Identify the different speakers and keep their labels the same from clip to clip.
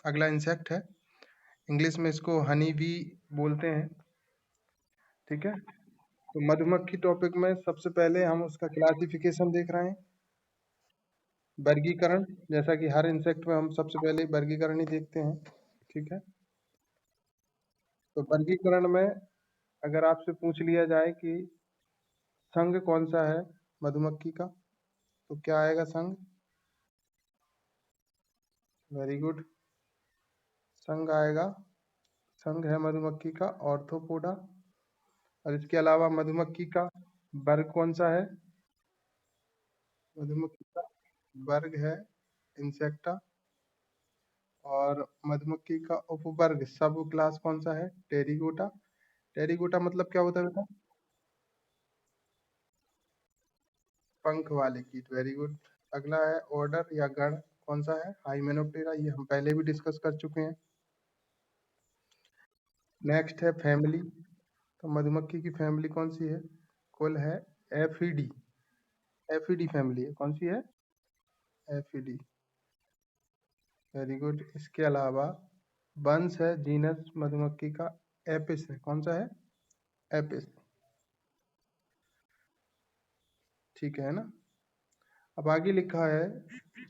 Speaker 1: अगला इंसेक्ट है, इंग्लिश में इसको हनी बी बोलते हैं। ठीक है, तो मधुमक्खी टॉपिक में सबसे पहले हम उसका क्लासिफिकेशन देख रहे हैं, वर्गीकरण। जैसा कि हर इंसेक्ट में हम सबसे पहले वर्गीकरण ही देखते हैं। ठीक है, तो वर्गीकरण में अगर आपसे पूछ लिया जाए कि संघ कौन सा है मधुमक्खी का, तो क्या आएगा संघ? वेरी गुड, संघ आएगा। संघ है मधुमक्खी का ऑर्थोपोडा। और इसके अलावा मधुमक्खी का वर्ग कौन सा है? मधुमक्खी का वर्ग है इंसेक्टा। और मधुमक्खी का उपवर्ग सब क्लास कौन सा है? टेरिगोटा। टेरिगोटा मतलब क्या होता है बेटा? पंख वाले कीट। Very good. अगला है ऑर्डर या गण, कौन सा है? हाइमेनोप्टेरा, ये हम पहले भी डिस्कस कर चुके हैं। नेक्स्ट है फैमिली, तो मधुमक्खी की फैमिली कौन सी है? कुल है एफिडी। एफिडी फैमिली है, कौन सी है? एफिडी। Very good. इसके अलावा वंश है, जीनस मधुमक्खी का एपिस है, कौन सा है? एपिस। ठीक है ना। अब आगे लिखा है,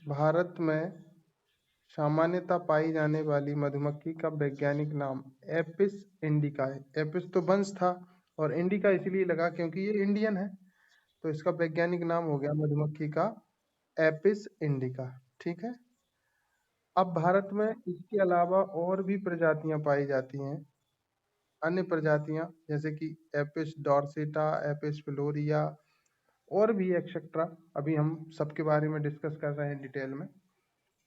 Speaker 1: भारत में सामान्यतः पाई जाने वाली मधुमक्खी का वैज्ञानिक नाम एपिस इंडिका है। एपिस तो वंश था, और इंडिका इसलिए लगा क्योंकि ये इंडियन है, तो इसका वैज्ञानिक नाम हो गया मधुमक्खी का एपिस इंडिका। ठीक है। अब भारत में इसके अलावा और भी प्रजातियां पाई जाती हैं, अन्य प्रजातियां, जैसे कि एपिस डॉर्सेटा, एपिस फ्लोरिया, और भी एक्सेट्रा। अभी हम सबके बारे में डिस्कस कर रहे हैं डिटेल में,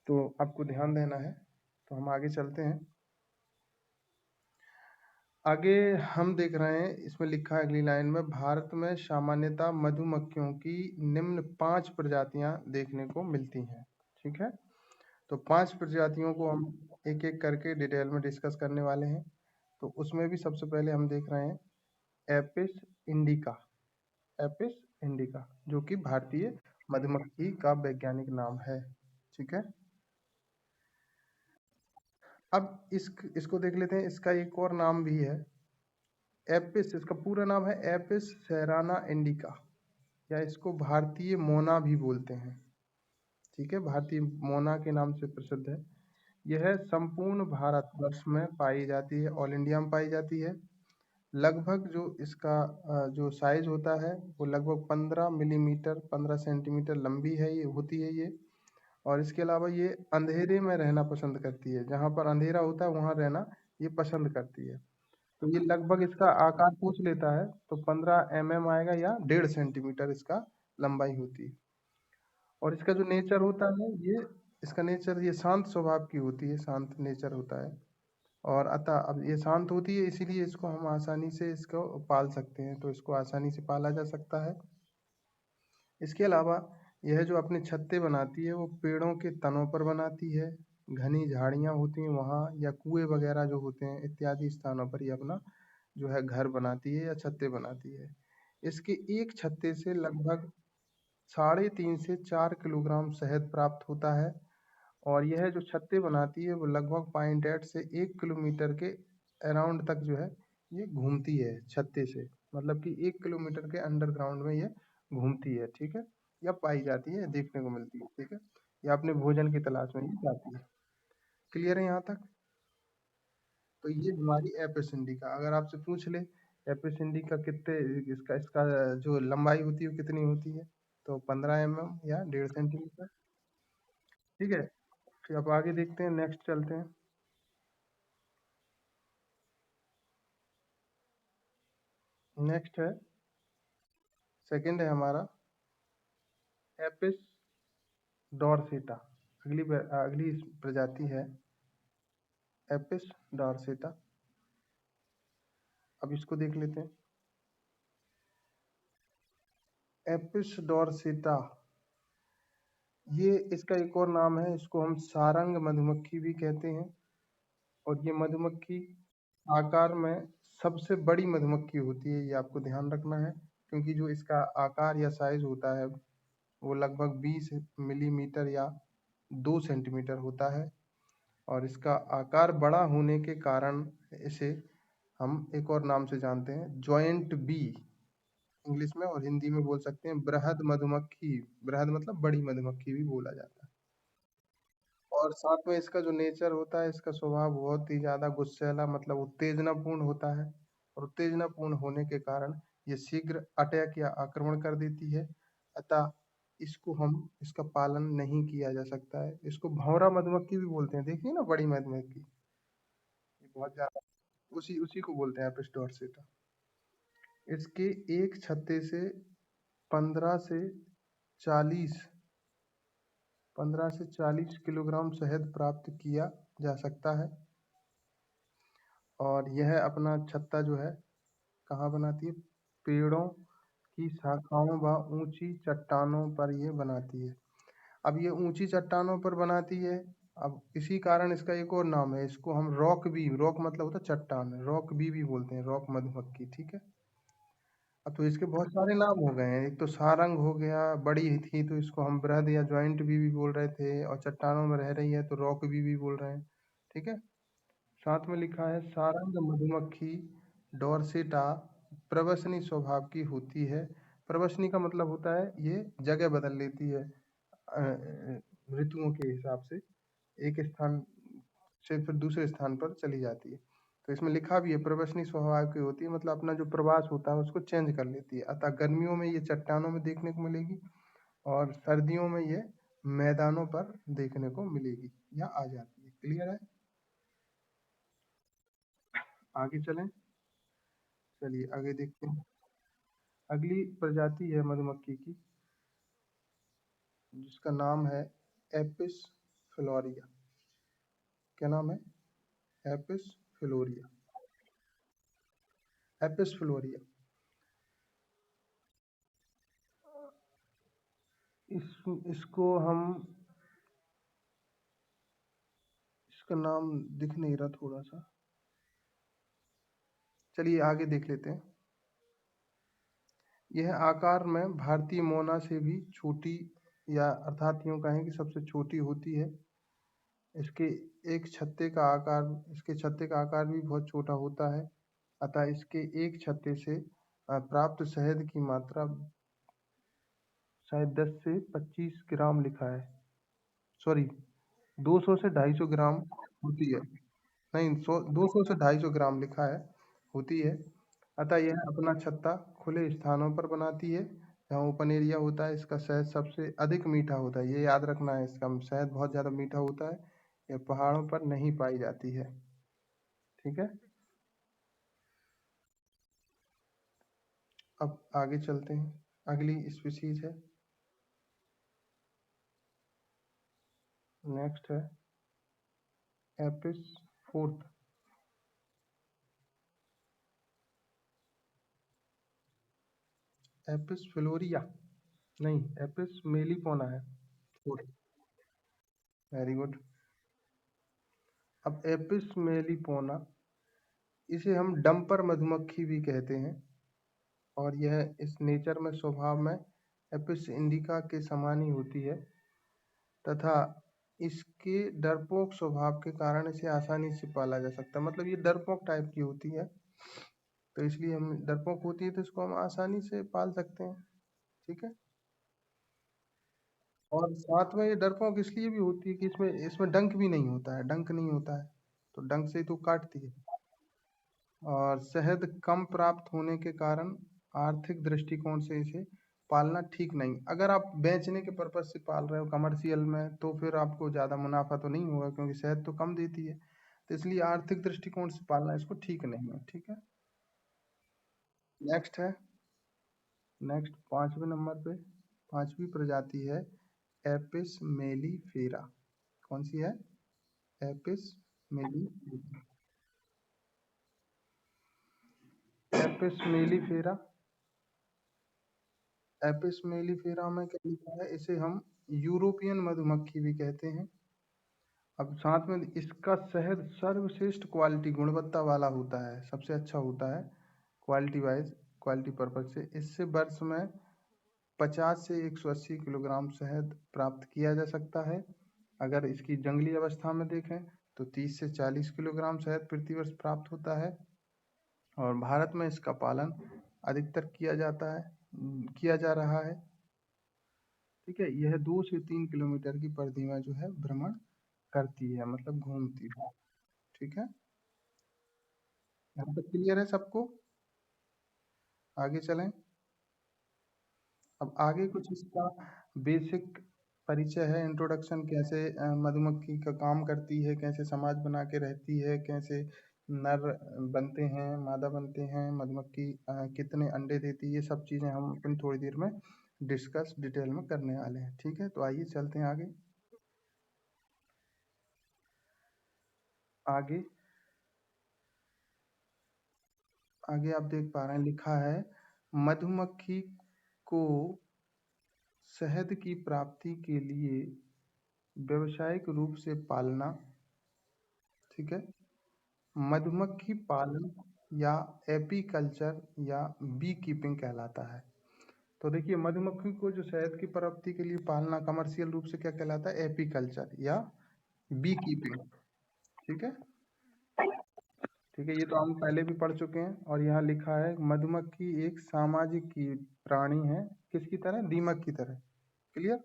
Speaker 1: तो आपको ध्यान देना है। तो हम आगे चलते हैं। आगे हम देख रहे हैं, इसमें लिखा है अगली लाइन में, भारत में सामान्यतः मधुमक्खियों की निम्न 5 प्रजातियां देखने को मिलती हैं। ठीक है, तो 5 प्रजातियों को हम एक एक करके डिटेल में डिस्कस करने वाले हैं। तो उसमें भी सबसे पहले हम देख रहे हैं एपिस इंडिका। एपिस इंडिका जो कि भारतीय मधुमक्खी का वैज्ञानिक नाम है। ठीक है, अब इसको देख लेते हैं। इसका एक और नाम भी है एपिस, इसका पूरा नाम है एपिस सेराना इंडिका, या इसको भारतीय मोना भी बोलते हैं। ठीक है, भारतीय मोना के नाम से प्रसिद्ध है। यह संपूर्ण भारतवर्ष में पाई जाती है, ऑल इंडिया में पाई जाती है। लगभग जो इसका जो साइज होता है वो लगभग 15 मिलीमीटर 15 सेंटीमीटर लंबी है, ये होती है ये। और इसके अलावा ये अंधेरे में रहना पसंद करती है, जहाँ पर अंधेरा होता है वहाँ रहना ये पसंद करती है। तो ये लगभग इसका आकार पूछ लेता है तो 15 आएगा, या 1.5 सेंटीमीटर इसका लंबाई होती है। और इसका जो नेचर होता है, ये इसका नेचर ये शांत स्वभाव की होती है, शांत नेचर होता है। और अतः अब ये शांत होती है, इसीलिए इसको हम आसानी से इसको पाल सकते हैं, तो इसको आसानी से पाला जा सकता है। इसके अलावा यह जो अपने छत्ते बनाती है वो पेड़ों के तनों पर बनाती है, घनी झाड़ियाँ होती हैं वहाँ, या कुएं वगैरह जो होते हैं इत्यादि स्थानों पर ये अपना जो है घर बनाती है या छत्ते बनाती है। इसके एक छत्ते से लगभग 3.5 से 4 किलोग्राम शहद प्राप्त होता है। और यह जो छत्ते बनाती है वो लगभग 0.8 से 1 किलोमीटर के अराउंड तक जो है ये घूमती है छत्ते से, मतलब कि 1 किलोमीटर के अंडरग्राउंड में ये घूमती है। ठीक है, या पाई जाती है, देखने को मिलती है। ठीक है, या अपने भोजन की तलाश में ये जाती है। क्लियर है यहाँ तक? तो ये हमारी एपिस इंडिका। अगर आपसे पूछ ले एपिस इंडिका कितने, इसका इसका जो लंबाई होती है वो कितनी होती है, तो 15 या 1.5 सेंटीमीटर। ठीक है, फिर अब आगे देखते हैं, नेक्स्ट चलते हैं। नेक्स्ट है, सेकंड है हमारा एपिस डॉर्सेटा। अगली प्रजाति है एपिस डॉर्सेटा। अब इसको देख लेते हैं। एपिस डॉर्सेटा, ये इसका एक और नाम है, इसको हम सारंग मधुमक्खी भी कहते हैं। और ये मधुमक्खी आकार में सबसे बड़ी मधुमक्खी होती है, ये आपको ध्यान रखना है, क्योंकि जो इसका आकार या साइज होता है वो लगभग 20 मिलीमीटर या 2 सेंटीमीटर होता है। और इसका आकार बड़ा होने के कारण इसे हम एक और नाम से जानते हैं, जॉइंट बी इंग्लिश में, और हिंदी में बोल सकते हैं बृहद मधुमक्खी। बृहद मतलब बड़ी मधुमक्खी भी बोला जाता है। और साथ में इसका जो नेचर होता है, इसका स्वभाव बहुत ही ज्यादा गुस्सैला मतलब उत्तेजनापूर्ण होता है, और उत्तेजनापूर्ण होने के कारण ये शीघ्र अटैक या आक्रमण कर देती है। अतः इसको हम इसका पालन नहीं किया जा सकता है। इसको भंवरा मधुमक्खी भी बोलते हैं, देखिए ना बड़ी मधुमक्खी, ये बहुत ज्यादा उसी उसी को बोलते हैं एपिस डोर्सिटा। इसके एक छत्ते से 15 से 40 किलोग्राम शहद प्राप्त किया जा सकता है। और यह अपना छत्ता जो है कहाँ बनाती है? पेड़ों की शाखाओं व ऊंची चट्टानों पर ये बनाती है। अब ये ऊंची चट्टानों पर बनाती है। अब इसी कारण इसका एक और नाम है, इसको हम रॉक बी, रॉक मतलब होता है चट्टान, रॉक बी भी बोलते हैं, रॉक मधुमक्खी, ठीक है। अब तो इसके बहुत सारे नाम हो गए हैं, एक तो सारंग हो गया, बड़ी ही थी तो इसको हम बृहद या जॉइंट बी भी बोल रहे थे, और चट्टानों में रह रही है तो रॉक बी भी बोल रहे हैं, ठीक है। साथ में लिखा है सारंग मधुमक्खी डोरसेटा प्रवसनी स्वभाव की होती है। प्रवसनी का मतलब होता है ये जगह बदल लेती है ऋतुओं के हिसाब से, एक स्थान से फिर दूसरे स्थान पर चली जाती है। तो इसमें लिखा भी है प्रवसनी स्वभाव की होती है, मतलब अपना जो प्रवास होता है उसको चेंज कर लेती है। अतः गर्मियों में ये चट्टानों में देखने को मिलेगी, और सर्दियों में ये मैदानों पर देखने को मिलेगी या आ जाती है। क्लियर है? आगे चलें। चलिए आगे देखते हैं। अगली प्रजाति है मधुमक्खी की, जिसका नाम है एपिस फ्लोरिया। क्या नाम है? एपिस फ्लोरिया। एपिस फ्लोरिया। इसको हम, इसका नाम दिख नहीं रहा थोड़ा सा, चलिए आगे देख लेते हैं। यह आकार में भारतीय मोना से भी छोटी, या अर्थात यूं कहें कि सबसे छोटी होती है। इसके इसके छत्ते का आकार भी बहुत छोटा होता है। अतः इसके एक छत्ते से प्राप्त शहद की मात्रा शायद 10 से 25 ग्राम लिखा है, सॉरी 200 से 250 ग्राम होती है। नहीं, 200 से 250 ग्राम लिखा है, होती है। अतः यह अपना छत्ता खुले स्थानों पर बनाती है, जहाँ ओपन एरिया होता है। इसका शहद सबसे अधिक मीठा होता है, ये याद रखना है, इसका शहद बहुत ज़्यादा मीठा होता है। यह पहाड़ों पर नहीं पाई जाती है, ठीक है। अब आगे चलते हैं। अगली स्पीशीज है, नेक्स्ट है एपिस फोर्थ, एपिस फ्लोरिया, नहीं एपिस मेलिपोना है फोर्थ। Very good. अब एपिस मेलिपोना, इसे हम डंपर मधुमक्खी भी कहते हैं, और यह इस नेचर में स्वभाव में एपिस इंडिका के समान ही होती है, तथा इसके डरपोक स्वभाव के कारण इसे आसानी से पाला जा सकता है। मतलब ये डरपोक टाइप की होती है, तो इसलिए हम, डरपोक होती है तो इसको हम आसानी से पाल सकते हैं, ठीक है। और साथ में ये डरपोक इसलिए भी होती है कि इसमें इसमें डंक भी नहीं होता है, डंक नहीं होता है, तो डंक से ही तो काटती है। और शहद कम प्राप्त होने के कारण आर्थिक दृष्टिकोण से इसे पालना ठीक नहीं। अगर आप बेचने के पर्पज से पाल रहे हो कमर्शियल में, तो फिर आपको ज़्यादा मुनाफा तो नहीं होगा, क्योंकि शहद तो कम देती है, तो इसलिए आर्थिक दृष्टिकोण से पालना इसको ठीक नहीं है, ठीक है। नेक्स्ट है, नेक्स्ट 5वें नंबर पे 5वीं प्रजाति है एपिस मेलिफेरा। कौन सी है? Apis mellifera. Apis mellifera, Apis mellifera में क्या लिखा है, इसे हम यूरोपियन मधुमक्खी भी कहते हैं। अब साथ में इसका शहद सर्वश्रेष्ठ क्वालिटी, गुणवत्ता वाला होता है, सबसे अच्छा होता है क्वालिटी वाइज, क्वालिटी पर्पज से। इससे वर्ष में 50 से 180 किलोग्राम शहद प्राप्त किया जा सकता है। अगर इसकी जंगली अवस्था में देखें तो 30 से 40 किलोग्राम शहद प्रति वर्ष प्राप्त होता है। और भारत में इसका पालन अधिकतर किया जा रहा है। ठीक है, यह 2 से 3 किलोमीटर की परिधि में जो है भ्रमण करती है, मतलब घूमती है। ठीक है, यहाँ तक क्लियर है सबको? आगे चलें। अब आगे कुछ इसका बेसिक परिचय है, इंट्रोडक्शन, कैसे मधुमक्खी का काम करती है, कैसे समाज बना के रहती है, कैसे नर बनते हैं, मादा बनते हैं, मधुमक्खी कितने अंडे देती है, ये सब चीज़ें हम अपन थोड़ी देर में डिस्कस डिटेल में करने वाले हैं। ठीक है, तो आइए चलते हैं आगे। आगे आगे आप देख पा रहे हैं, लिखा है मधुमक्खी को शहद की प्राप्ति के लिए व्यावसायिक रूप से पालना। ठीक है, मधुमक्खी पालन या एपीकल्चर या बी कीपिंग कहलाता है। तो देखिए, मधुमक्खी को जो शहद की प्राप्ति के लिए पालना कमर्शियल रूप से क्या कहलाता है? एपीकल्चर या बी कीपिंग। ठीक है, ठीक है, ये तो हम पहले भी पढ़ चुके हैं। और यहाँ लिखा है मधुमक्खी एक सामाजिक की प्राणी है, किसकी तरह? दीमक की तरह। क्लियर?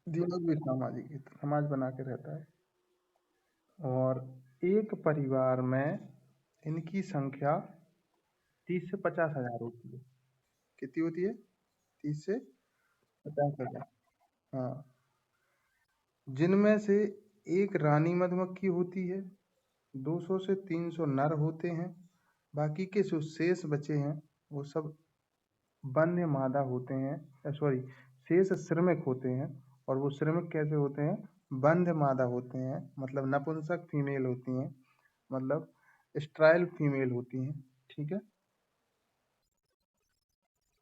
Speaker 1: दीमक भी सामाजिक है, समाज बना के रहता है। और एक परिवार में इनकी संख्या 30 से 50 हजार होती है। कितनी होती है? 30 से 50 हजार। हाँ, जिनमें से एक रानी मधुमक्खी होती है, 200 से 300 नर होते हैं। बाकी के जो शेष बचे हैं वो सब वन्य मादा होते हैं, सॉरी, शेष श्रमिक होते हैं। और वो श्रमिक कैसे होते हैं? वन्य मादा होते हैं, मतलब नपुंसक फीमेल होती हैं, मतलब स्ट्राइल फीमेल होती हैं। ठीक है,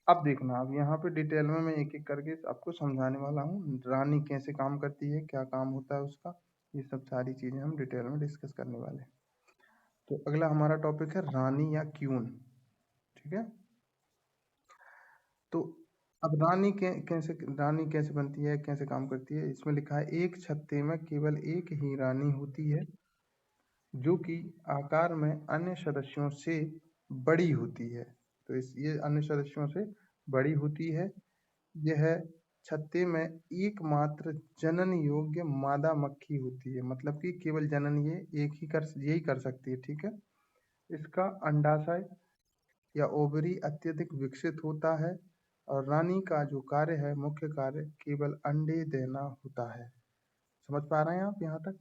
Speaker 1: अब देखना, अब यहाँ पे डिटेल में मैं एक एक करके आपको समझाने वाला हूँ। रानी कैसे काम करती है, क्या काम होता है उसका, ये सब सारी चीजें हम डिटेल में डिस्कस करने वाले हैं। तो अगला हमारा टॉपिक है रानी या क्यून। ठीक है, तो अब रानी कैसे बनती है, कैसे काम करती है? इसमें लिखा है एक छत्ते में केवल एक ही रानी होती है, जो कि आकार में अन्य सदस्यों से बड़ी होती है। तो ये अन्य सदस्यों से बड़ी होती है। यह छत्ते में एकमात्र जनन योग्य मादा मक्खी होती है, मतलब कि केवल जनन ये यही कर सकती है। ठीक है, इसका अंडाशय या ओवरी अत्यधिक विकसित होता है। और रानी का जो कार्य है, मुख्य कार्य केवल अंडे देना होता है। समझ पा रहे हैं आप यहाँ तक?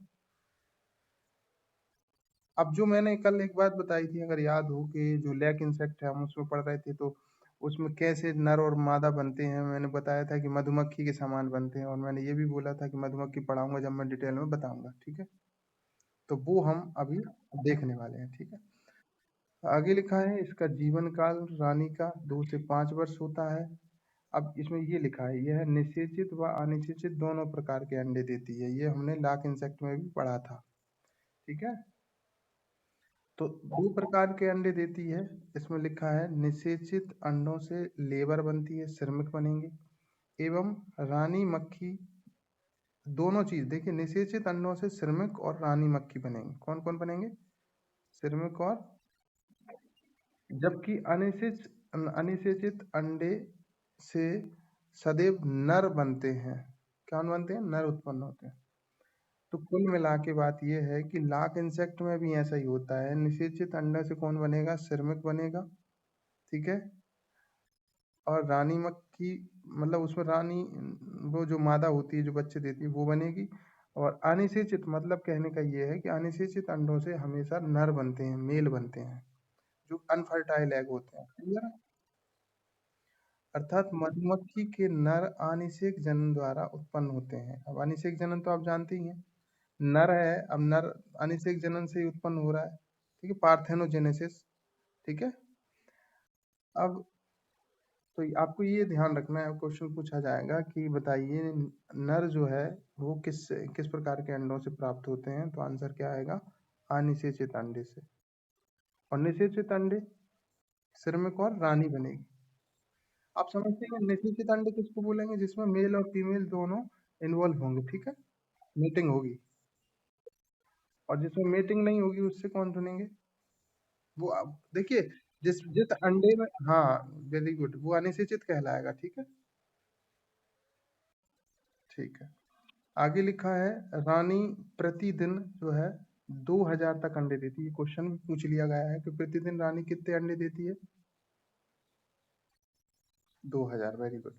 Speaker 1: अब जो मैंने कल एक बात बताई थी, अगर याद हो, कि जो लैक इंसेक्ट है हम उसमें पढ़ रहे थे, तो उसमें कैसे नर और मादा बनते हैं, मैंने बताया था कि मधुमक्खी के समान बनते हैं। और मैंने ये भी बोला था कि मधुमक्खी पढ़ाऊंगा जब मैं डिटेल में बताऊंगा। ठीक है, तो वो हम अभी देखने वाले हैं। ठीक है, आगे लिखा है इसका जीवन काल रानी का 2 से 5 वर्ष होता है। अब इसमें ये लिखा है यह निषेचित व अनिषेचित दोनों प्रकार के अंडे देती है, ये हमने लाख इंसेक्ट में भी पढ़ा था। ठीक है, तो 2 प्रकार के अंडे देती है। इसमें लिखा है निषेचित अंडों से लेबर बनती है, श्रमिक बनेंगे। एवं रानी मक्खी, दोनों चीज देखिए, निषेचित अंडों से श्रमिक और रानी मक्खी बनेंगे। कौन कौन बनेंगे? श्रमिक और, जबकि अनिषेचित अंडे से सदैव नर बनते हैं। क्या बनते हैं? नर उत्पन्न होते हैं। तो कुल मिला के बात यह है कि लाख इंसेक्ट में भी ऐसा ही होता है, निषेचित अंडे से कौन बनेगा? श्रमिक बनेगा। ठीक है, और रानी मक्खी, मतलब उसमें रानी, वो जो मादा होती है जो बच्चे देती है वो बनेगी। और अनिषेचित मतलब कहने का ये है कि अनिषेचित अंडों से हमेशा नर बनते हैं, मेल बनते हैं, जो अनफर्टाइल एग होते हैं। क्लियर है? अर्थात मधुमक्खी के नर अनिषेक जनन द्वारा उत्पन्न होते हैं। अब अनिषेक जनन तो आप जानते ही हैं, नर है, अब नर अनिषेक जनन से ही उत्पन्न हो रहा है। ठीक है, पार्थेनोजेनेसिस। ठीक है, अब तो आपको ये ध्यान रखना है, क्वेश्चन पूछा जाएगा कि बताइए नर जो है वो किस किस प्रकार के अंडों से प्राप्त होते हैं, तो आंसर क्या आएगा? अनिषेचित अंडे से। और निषेचित अंडे श्रमिक और रानी बनेगी। आप समझते हैं निषेचित अंडे किसको बोलेंगे? जिसमें मेल और फीमेल दोनों इन्वॉल्व होंगे। ठीक है, मीटिंग होगी। और जिसमें मीटिंग नहीं होगी उससे कौन चुनेंगे? वो देखिए, जिस जिस अंडे में, हाँ, वेरी गुड, वो अनिषेचित कहलाएगा, ठीक है। ठीक है, आगे लिखा है, रानी प्रतिदिन जो है 2000 तक अंडे देती है। क्वेश्चन में पूछ लिया गया है कि प्रतिदिन रानी कितने अंडे देती है? 2000, वेरी गुड।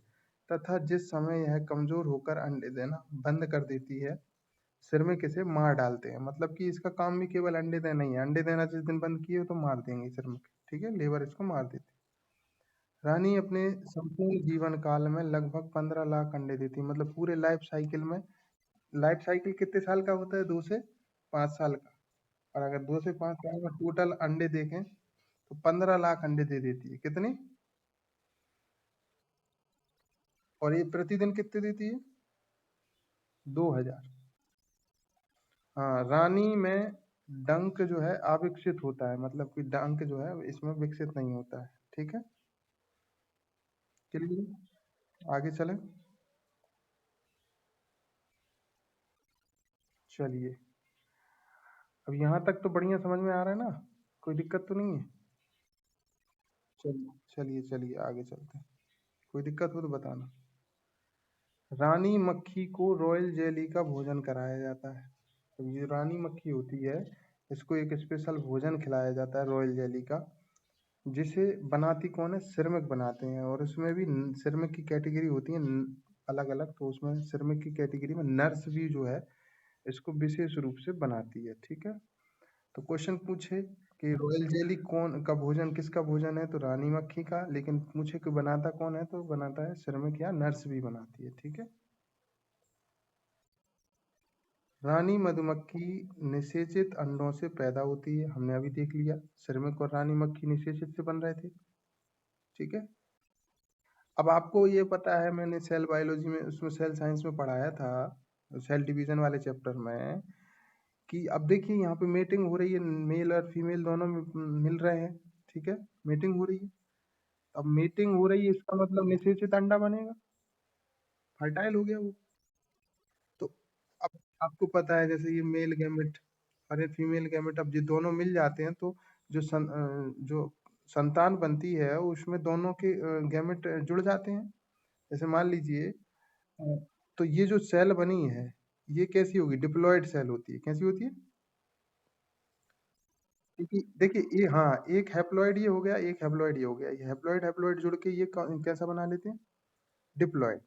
Speaker 1: तथा जिस समय यह कमजोर होकर अंडे देना बंद कर देती है, श्रमिक इसे मार डालते हैं। मतलब कि इसका काम भी केवल अंडे देना ही है। अंडे देना जिस दिन बंद किए तो मार देंगे श्रमिक, ठीक है, लेबर इसको मार देती है। रानी अपने संपूर्ण जीवन काल में लगभग 15 लाख अंडे देती है। मतलब पूरे लाइफ साइकिल में, लाइफ साइकिल कितने साल का होता है? 2 से 5 साल का। और अगर 2 से 5 साल में टोटल अंडे देखें तो 15 लाख अंडे दे देती है। कितने? और ये प्रतिदिन कितने देती है? 2000। हाँ, रानी में डंक जो है अविकसित होता है। मतलब कि डंक जो है इसमें विकसित नहीं होता है, ठीक है। चलिए आगे चलें। चलिए, अब यहाँ तक तो बढ़िया समझ में आ रहा है ना? कोई दिक्कत तो नहीं है? चलिए चलिए चलिए आगे चलते हैं। कोई दिक्कत हो तो बताना। रानी मक्खी को रॉयल जेली का भोजन कराया जाता है। तो ये रानी मक्खी होती है, इसको एक स्पेशल भोजन खिलाया जाता है रॉयल जेली का, जिसे बनाती कौन है? सिरमिक बनाते हैं। और उसमें भी सिरमिक की कैटेगरी होती है अलग अलग। तो उसमें सिरमिक की कैटेगरी में नर्स भी जो है इसको विशेष रूप से बनाती है, ठीक है। तो क्वेश्चन पूछे कि रॉयल जेली कौन का भोजन, किसका भोजन है? तो रानी मक्खी का। लेकिन पूछे कि बनाता कौन है, तो बनाता है सिरमिक या नर्स भी बनाती है, ठीक है। रानी मधुमक्खी निषेचित अंडों से पैदा होती है। हमने अभी देख लिया, श्रमिक और रानी मक्खी निषेचित से बन रहे थे, ठीक है। अब आपको ये पता है, मैंने सेल बायोलॉजी में, उसमें सेल साइंस में पढ़ाया था, सेल डिवीजन वाले चैप्टर में, कि अब देखिए यहाँ पे मीटिंग हो रही है, मेल और फीमेल दोनों मिल रहे हैं, ठीक है, मीटिंग हो रही है। अब मीटिंग हो रही है इसका मतलब निषेचित अंडा बनेगा, फर्टाइल हो गया वो। तो अब आपको पता है, जैसे ये मेल गैमेट और ये फीमेल गैमेट, अब ये दोनों मिल जाते हैं तो जो संतान बनती है उसमें दोनों के गैमेट जुड़ जाते हैं। जैसे मान लीजिए, तो ये जो सेल बनी है, ये कैसी होगी? डिप्लॉयड सेल होती है। कैसी होती है? क्योंकि देखिए ये, हाँ, एक हैप्लॉयड ये हो गया, एक हैप्लॉयड ये हो गया, ये हैप्लॉयड हैप्लॉयड जुड़ के ये कैसा बना लेते हैं? डिप्लॉयड।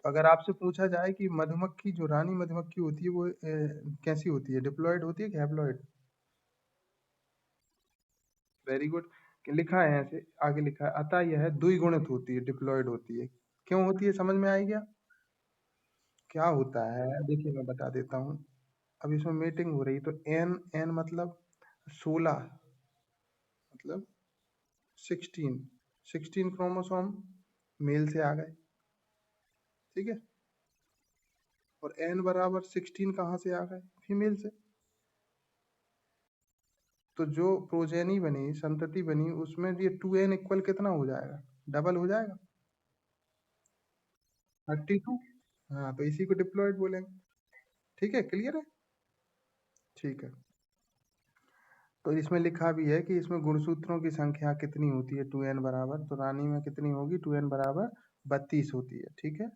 Speaker 1: अगर आपसे पूछा जाए कि मधुमक्खी, जो रानी मधुमक्खी होती है वो कैसी होती है? डिप्लॉयड होती है कि हैप्लॉयड? Very good. लिखा है ऐसे, आगे लिखा है, अतः यह द्विगुणित होती है, डिप्लॉयड होती है। क्यों होती है, समझ में आई क्या? क्या होता है, देखिए मैं बता देता हूँ। अब इसमें मीटिंग हो रही, तो एन एन मतलब 16, मतलब 16, 16 क्रोमोसोम मेल से आ गए, ठीक है। और एन बराबर 16 कहाँ से आ गए? फीमेल से। तो जो प्रोजेनी बनी, संतति बनी, उसमें ये 2n इक्वल कितना हो जाएगा? डबल हो जाएगा, 32। हाँ, तो इसी को डिप्लॉयड बोलेंगे, ठीक है, क्लियर है। ठीक है, तो इसमें लिखा भी है कि इसमें गुणसूत्रों की संख्या कितनी होती है? 2n बराबर, तो रानी में कितनी होगी? 2n बराबर 32 होती है, ठीक है।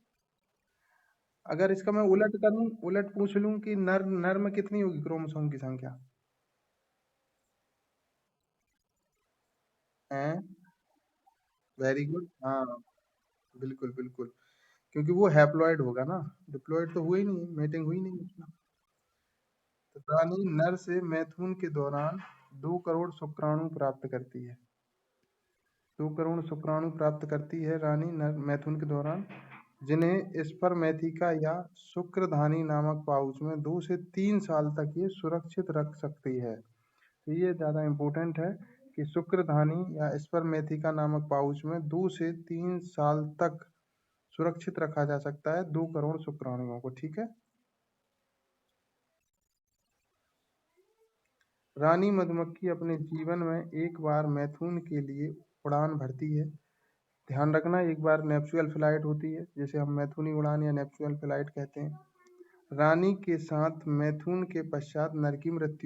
Speaker 1: अगर इसका मैं उलट करूं, उलट पूछ लूं कि नर नर में कितनी होगी क्रोमोसोम की संख्या? है, वेरी गुड, हाँ, बिल्कुल बिल्कुल। क्योंकि वो हैप्लॉइड होगा ना, डिप्लॉयड तो हुआ ही नहीं, मीटिंग हुई नहीं उसमें। तो रानी नर से मैथुन के दौरान 2 करोड़ शुक्राणु प्राप्त करती है। 2 करोड़ शुक्राणु प्राप्त करती है रानी नर मैथुन के दौरान, जिन्हें स्पर्मेथिका या शुक्रधानी नामक पाउच में 2 से 3 साल तक ये सुरक्षित रख सकती है। तो ये ज़्यादा इम्पोर्टेंट है कि शुक्रधानी या स्पर्मेथिका नामक पाउच में 2 से 3 साल तक सुरक्षित रखा जा सकता है 2 करोड़ शुक्राणुओं को, ठीक है। रानी मधुमक्खी अपने जीवन में एक बार मैथुन के लिए उड़ान भरती है। ध्यान रखना, एक बार नेप्सुअल फ्लाइट होती है, जिसे हम मैथुनी उड़ान या नेप्सुअल फ्लाइट कहते हैं। रानी के साथ मैथुन के पश्चात नर की मृत्यु